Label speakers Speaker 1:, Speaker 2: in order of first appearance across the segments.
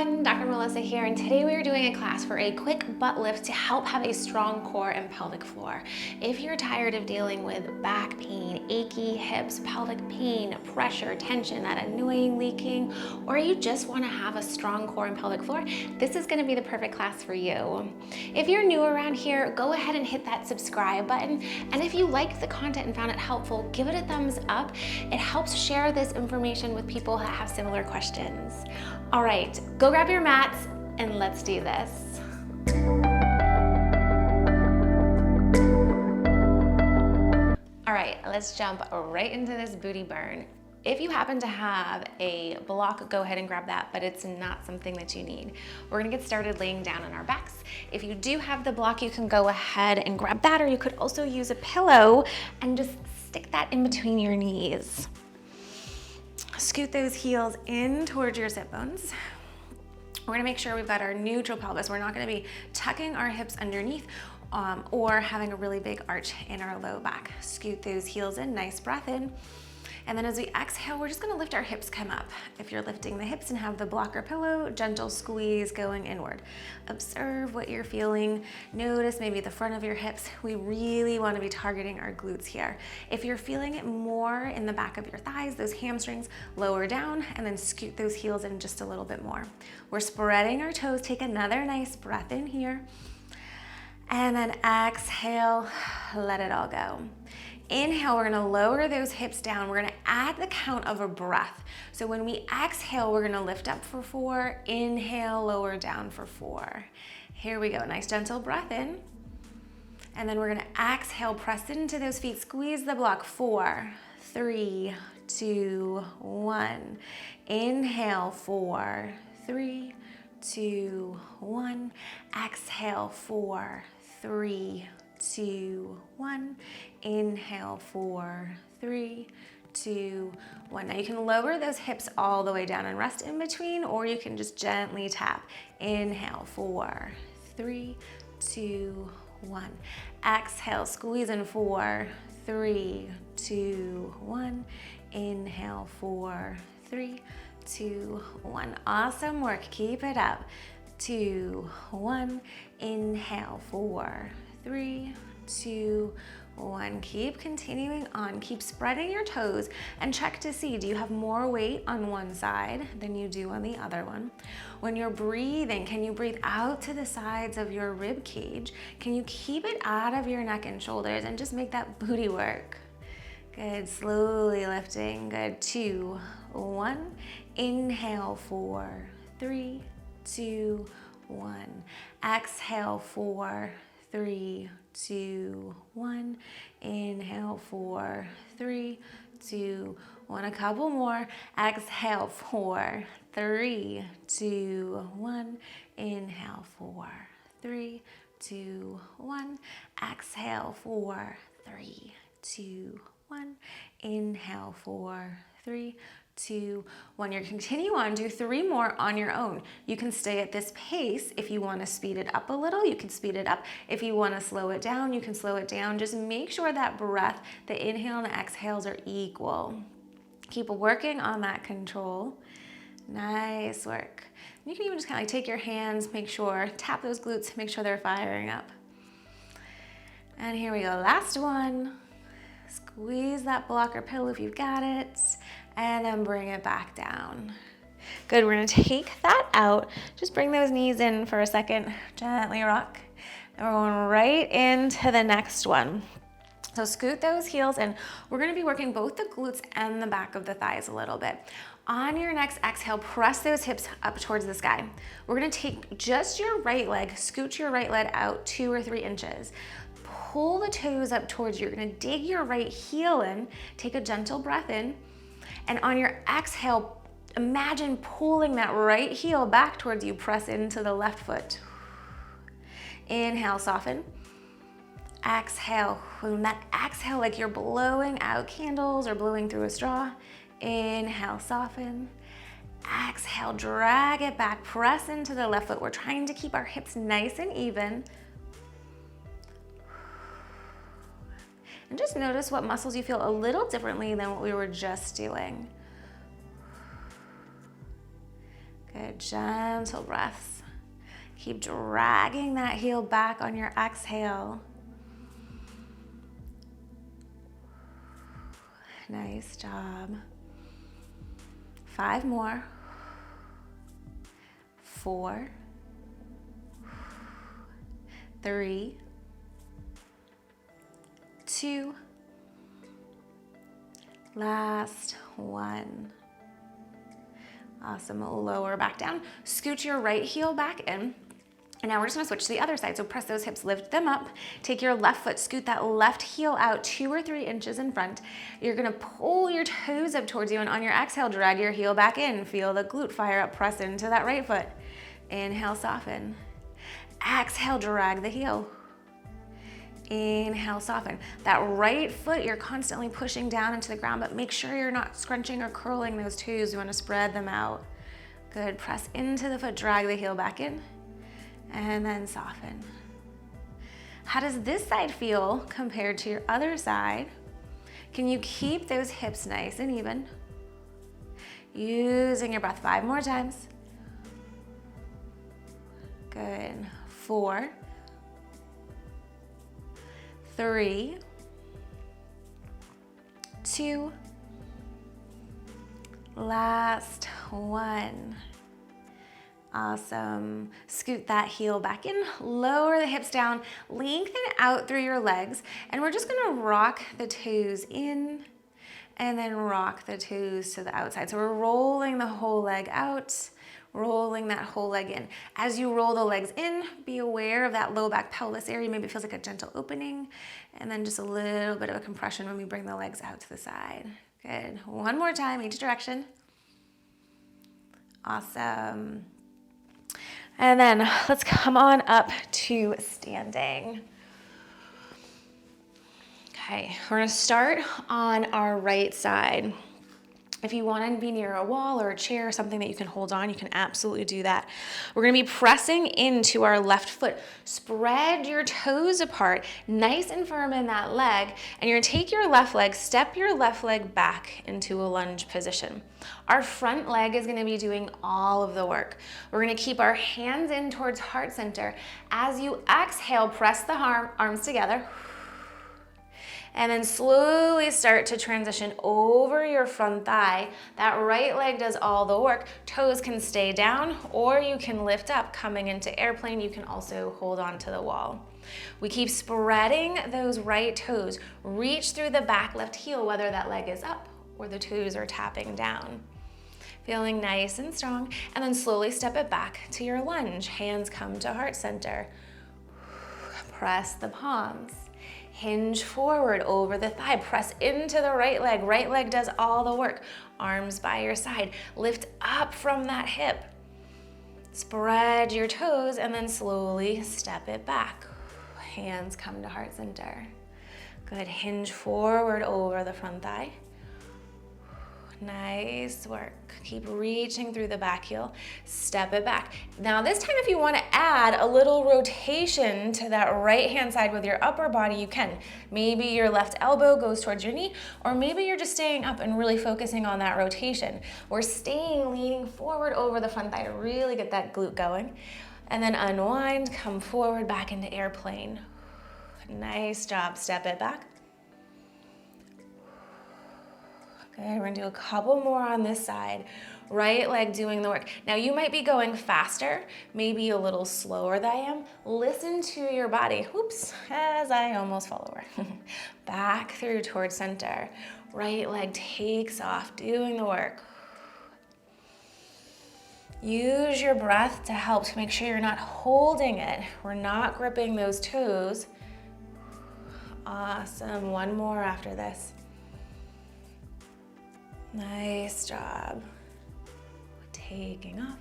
Speaker 1: everyone, Dr. Melissa here, and today we are doing a class for a quick butt lift to help have a strong core and pelvic floor. If you're tired of dealing with back pain, achy hips, pelvic pain, pressure, tension, that annoying leaking, or you just want to have a strong core and pelvic floor, this is going to be the perfect class for you. If you're new around here, go ahead and hit that subscribe button, and if you liked the content and found it helpful, give it a thumbs up. It helps share this information with people that have similar questions. All right, go grab your mats and let's do this. All right, let's jump right into this booty burn. If you happen to have a block, go ahead and grab that, but it's not something that you need. We're gonna get started laying down on our backs. If you do have the block, you can go ahead and grab that, or you could also use a pillow and just stick that in between your knees. Scoot those heels in towards your sit bones. We're gonna make sure we've got our neutral pelvis. We're not gonna be tucking our hips underneath or having a really big arch in our low back. Scoot those heels in, nice breath in. And then as we exhale, we're just gonna lift our hips, come up. If you're lifting the hips and have the block or pillow, gentle squeeze going inward. Observe what you're feeling. Notice maybe the front of your hips. We really wanna be targeting our glutes here. If you're feeling it more in the back of your thighs, those hamstrings, lower down and then scoot those heels in just a little bit more. We're spreading our toes. Take another nice breath in here. And then exhale, let it all go. Inhale, we're gonna lower those hips down. We're gonna add the count of a breath. So when we exhale, we're gonna lift up for 4, inhale, lower down for 4. Here we go, nice gentle breath in. And then we're gonna exhale, press into those feet, squeeze the block, 4, 3, 2, 1. Inhale, 4, 3, 2, 1. Exhale, 4, 3, 2, 1. Inhale, 4, 3, 2, 1. Now you can lower those hips all the way down and rest in between, or you can just gently tap. Inhale, 4, 3, 2, 1. Exhale, squeeze in 4, 3, 2, 1. Inhale, 4, 3, 2, 1. Awesome work. Keep it up. 2, 1. Inhale, 4, 3, 2, 1. Keep continuing on. Keep spreading your toes and check to see, do you have more weight on one side than you do on the other one? When you're breathing, can you breathe out to the sides of your rib cage? Can you keep it out of your neck and shoulders and just make that booty work? Good, slowly lifting. Good, 2, 1. Inhale, 4, 3, 2, 1. Exhale, 4, 3, 2, 1. Inhale, 4, 3, 2, 1. A couple more. Exhale, 4, 3, 2, 1. Inhale, 4, 3, 2, 1. Exhale, 4, 3, 2, 1. Inhale, 4, 3, 2, 1. You're continue on, do 3 more on your own. You can stay at this pace. If you want to speed it up a little, you can speed it up. If you want to slow it down, you can slow it down. Just make sure that breath, the inhale and the exhales are equal. Keep working on that control. Nice work. You can even just kind of like take your hands, make sure, tap those glutes, make sure they're firing up. And here we go, last one. Squeeze that block or pillow if you've got it, and then bring it back down. Good, we're gonna take that out. Just bring those knees in for a second, gently rock. And we're going right into the next one. So scoot those heels in. We're gonna be working both the glutes and the back of the thighs a little bit. On your next exhale, press those hips up towards the sky. We're gonna take just your right leg, scoot your right leg out 2 or 3 inches. Pull the toes up towards you. You're gonna dig your right heel in, take a gentle breath in, and on your exhale, imagine pulling that right heel back towards you, press into the left foot. Inhale, soften. Exhale, and that exhale like you're blowing out candles or blowing through a straw. Inhale, soften. Exhale, drag it back, press into the left foot. We're trying to keep our hips nice and even. And just notice what muscles you feel a little differently than what we were just doing. Good, gentle breaths. Keep dragging that heel back on your exhale. Nice job. 5 more. 4, 3, 2, last 1. Awesome, lower back down. Scoot your right heel back in. And now we're just gonna switch to the other side. So press those hips, lift them up. Take your left foot, scoot that left heel out 2 or 3 inches in front. You're gonna pull your toes up towards you, and on your exhale, drag your heel back in. Feel the glute fire up, press into that right foot. Inhale, soften. Exhale, drag the heel. Inhale, soften. That right foot, you're constantly pushing down into the ground, but make sure you're not scrunching or curling those toes. You wanna spread them out. Good, press into the foot, drag the heel back in, and then soften. How does this side feel compared to your other side? Can you keep those hips nice and even? Using your breath 5 more times. Good. 4, 3, 2, last 1. Awesome. Scoot that heel back in, lower the hips down, lengthen out through your legs, and we're just gonna rock the toes in and then rock the toes to the outside. So we're rolling the whole leg out, rolling that whole leg in. As you roll the legs in, be aware of that low back pelvis area. Maybe it feels like a gentle opening, and then just a little bit of a compression when we bring the legs out to the side. Good. 1 more time, each direction. Awesome. And then let's come on up to standing. Okay, we're gonna start on our right side. If you want to be near a wall or a chair or something that you can hold on, you can absolutely do that. We're going to be pressing into our left foot. Spread your toes apart, nice and firm in that leg, and you're going to take your left leg, step your left leg back into a lunge position. Our front leg is going to be doing all of the work. We're going to keep our hands in towards heart center. As you exhale, press the arms together. And then slowly start to transition over your front thigh. That right leg does all the work. Toes can stay down, or you can lift up. Coming into airplane, you can also hold on to the wall. We keep spreading those right toes. Reach through the back left heel, whether that leg is up or the toes are tapping down. Feeling nice and strong, and then slowly step it back to your lunge. Hands come to heart center. Press the palms. Hinge forward over the thigh, press into the right leg does all the work. Arms by your side, lift up from that hip. Spread your toes and then slowly step it back. Hands come to heart center. Good, hinge forward over the front thigh. Nice work. Keep reaching through the back heel. Step it back. Now this time, if you want to add a little rotation to that right hand side with your upper body, you can. Maybe your left elbow goes towards your knee, or maybe you're just staying up and really focusing on that rotation. We're staying leaning forward over the front thigh to really get that glute going. And then unwind, come forward back into airplane. Nice job. Step it back. Okay, we're gonna do a couple more on this side. Right leg doing the work. Now you might be going faster, maybe a little slower than I am. Listen to your body. Oops, as I almost fall over. Back through towards center. Right leg takes off, doing the work. Use your breath to help to make sure you're not holding it. We're not gripping those toes. Awesome, 1 more after this. Nice job. Taking off.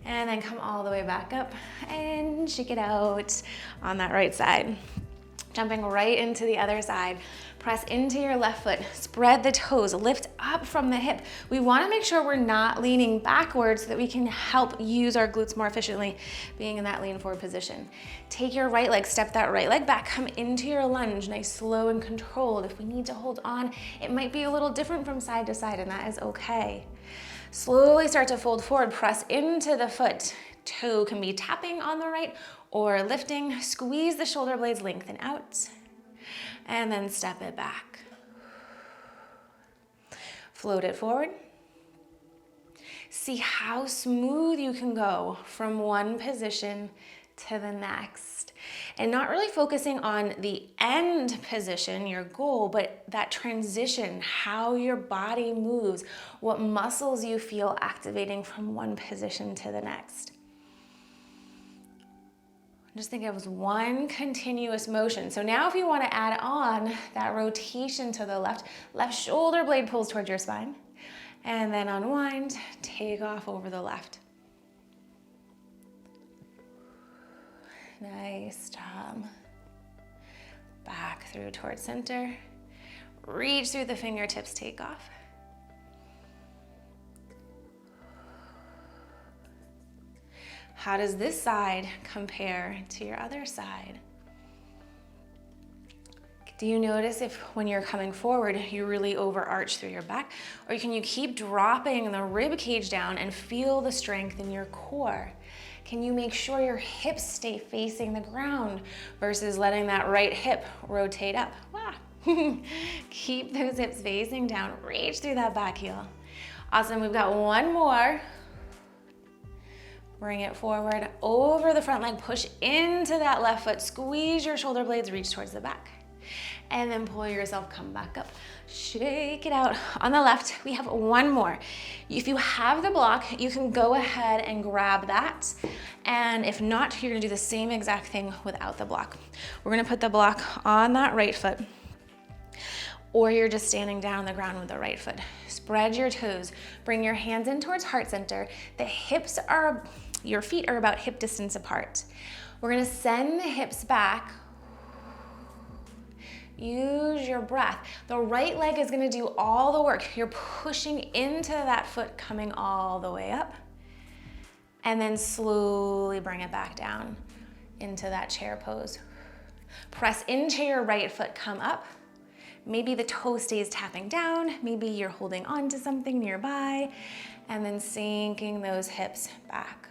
Speaker 1: And then come all the way back up and shake it out on that right side. Jumping right into the other side. Press into your left foot, spread the toes, lift up from the hip. We wanna make sure we're not leaning backwards so that we can help use our glutes more efficiently, being in that lean forward position. Take your right leg, step that right leg back, come into your lunge, nice, slow and controlled. If we need to hold on, it might be a little different from side to side, and that is okay. Slowly start to fold forward, press into the foot. Toe can be tapping on the right or lifting. Squeeze the shoulder blades, lengthen out, and then step it back. Float it forward. See how smooth you can go from one position to the next. And not really focusing on the end position, your goal, but that transition, how your body moves, what muscles you feel activating from one position to the next. Just think it was one continuous motion. So now if you want to add on that rotation to the left shoulder blade pulls towards your spine, and then unwind, take off over the left. Nice job. Back through towards center. Reach through the fingertips, take off. How does this side compare to your other side? Do you notice if when you're coming forward, you really overarch through your back? Or can you keep dropping the rib cage down and feel the strength in your core? Can you make sure your hips stay facing the ground versus letting that right hip rotate up? Wow. Keep those hips facing down. Reach through that back heel. Awesome, we've got one more. Bring it forward over the front leg, push into that left foot, squeeze your shoulder blades, reach towards the back. And then pull yourself, come back up. Shake it out. On the left, we have one more. If you have the block, you can go ahead and grab that. And if not, you're gonna do the same exact thing without the block. We're gonna put the block on that right foot, or you're just standing down on the ground with the right foot. Spread your toes, bring your hands in towards heart center. Your feet are about hip distance apart. We're gonna send the hips back. Use your breath. The right leg is gonna do all the work. You're pushing into that foot, coming all the way up. And then slowly bring it back down into that chair pose. Press into your right foot, come up. Maybe the toe stays tapping down. Maybe you're holding on to something nearby. And then sinking those hips back.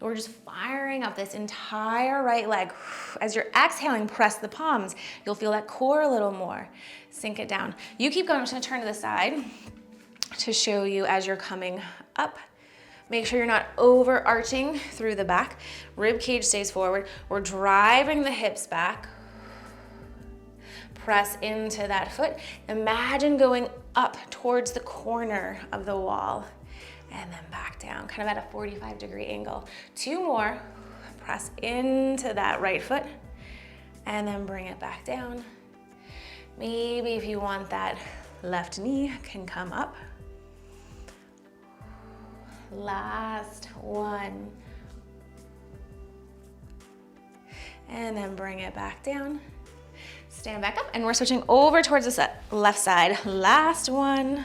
Speaker 1: We're just firing up this entire right leg. As you're exhaling, press the palms. You'll feel that core a little more. Sink it down. You keep going. I'm just gonna turn to the side to show you as you're coming up. Make sure you're not overarching through the back. Rib cage stays forward. We're driving the hips back. Press into that foot. Imagine going up towards the corner of the wall. And then back down, kind of at a 45-degree angle. Two more, press into that right foot, and then bring it back down. Maybe if you want that left knee can come up. Last one. And then bring it back down. Stand back up, and we're switching over towards the left side. Last one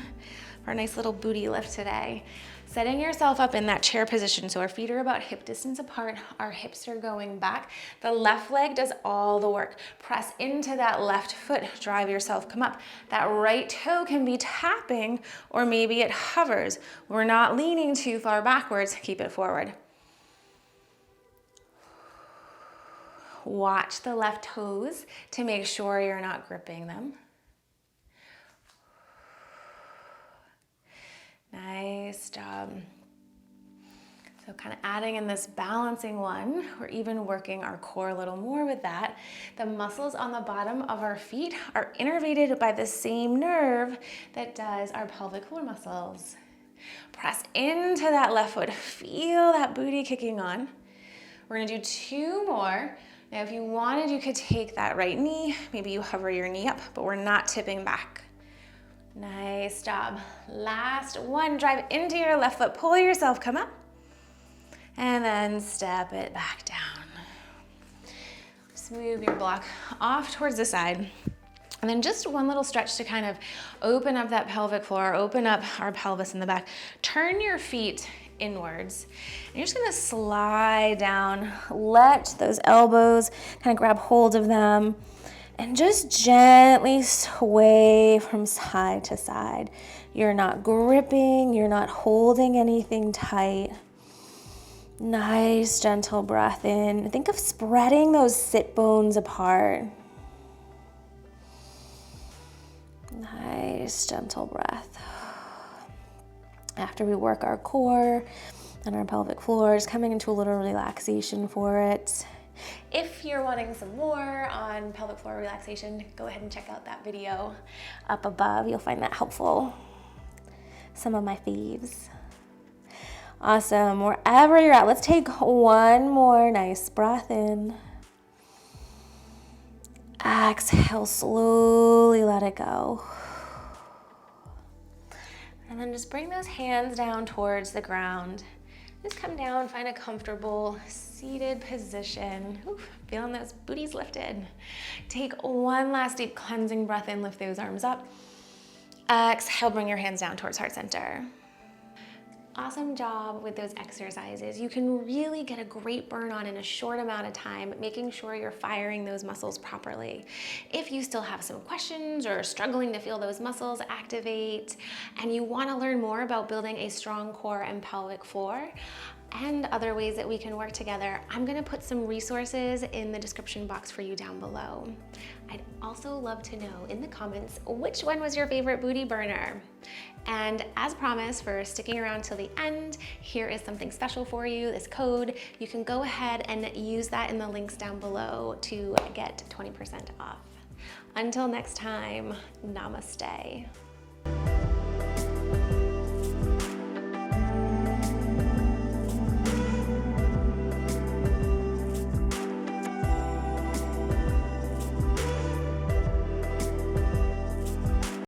Speaker 1: for a nice little booty lift today. Setting yourself up in that chair position so our feet are about hip distance apart, our hips are going back. The left leg does all the work. Press into that left foot, drive yourself, come up. That right toe can be tapping, or maybe it hovers. We're not leaning too far backwards, keep it forward. Watch the left toes to make sure you're not gripping them. Nice job. So kind of adding in this balancing one, we're even working our core a little more with that. The muscles on the bottom of our feet are innervated by the same nerve that does our pelvic floor muscles. Press into that left foot, feel that booty kicking on. We're gonna do two more. Now if you wanted, you could take that right knee, maybe you hover your knee up, but we're not tipping back. Nice job. Last one, drive into your left foot, pull yourself, come up, and then step it back down. Just move your block off towards the side. And then just one little stretch to kind of open up that pelvic floor, open up our pelvis in the back. Turn your feet inwards. And you're just gonna slide down, let those elbows kind of grab hold of them, and just gently sway from side to side.
Speaker 2: You're not gripping, you're not holding anything tight. Nice, gentle breath in. Think of spreading those sit bones apart. Nice, gentle breath. After we work our core and our pelvic floor, just coming into a little relaxation for it. If you're wanting some more on pelvic floor relaxation, go ahead and check out that video up above. You'll find that helpful. Some of my faves. Awesome. Wherever you're at, let's take one more nice breath in. Exhale, slowly let it go. And then just bring those hands down towards the ground. Just come down, find a comfortable seated position. Ooh, feeling those booties lifted. Take one last deep cleansing breath in, lift those arms up. Exhale, bring your hands down towards heart center. Awesome job with those exercises. You can really get a great burn on in a short amount of time, making sure you're firing those muscles properly. If you still have some questions or struggling to feel those muscles activate, and you want to learn more about building a strong core and pelvic floor, and other ways that we can work together, I'm gonna put some resources in the description box for you down below. I'd also love to know in the comments, which one was your favorite booty burner? And as promised, for sticking around till the end, here is something special for you, this code. You can go ahead and use that in the links down below to get 20% off. Until next time, namaste.